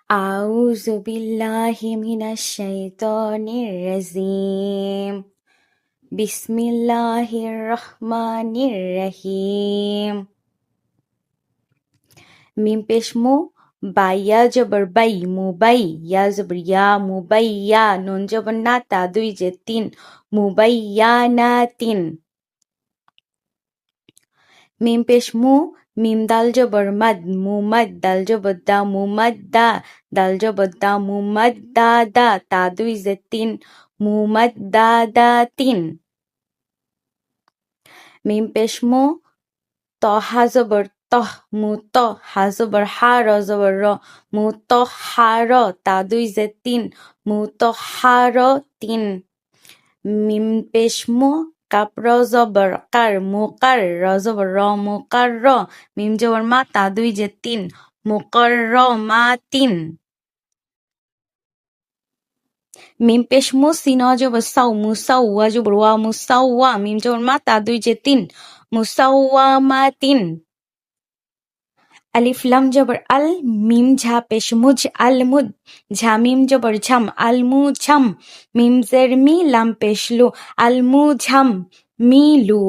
আউযু বিল্লাহি মিনাশ শাইতানির রাজিম। বিসমিল্লাহির রহমানির রহিম। মিম পেশ মু, বাইয়া জবর বাই, মুবাই, ইয়া জবর ইয়া, মুবাইয়া, নুন জবর না, তা দুই যে তিন, মুবাইয়ানাতিন। মিম পেশ মু, মিম দাল জবর মাদ, মুমাদ, দাল জবর দা, মুমাদ্দা, দাল জবর দা, মুমাদ্দাদা, তা দুই যে তিন, মুমাদ্দাদাতিন। মিম পেশ মু, ত হা জবর তহ, মুত, হা জবর হা, র জবর র, মুতহার, তা দুই যে তিন, মুতহারতিন। মিম পেশ মু, কাপ র জবর কার, মুকার, র জবর র, মুকার র, মিম জবর মা, তা দুই যে তিন, মুকাররমাতিন। মিম পেশ মু, সিন জবর সাউ, মুসাউ, ওয়া জবর ওয়া, মুসাউওয়া, মিম জবর মা, তা দুই যে তিন, মুসাওয়ামাতিন। আলিফ লাম জবর আল, মিম ঝা পেশ মুজ, আল মুদ, ঝা মিম জবর ঝাম, আল মু ঝাম, মিম জের মি, লাম পেশ লু, আল মু ঝাম মিলু।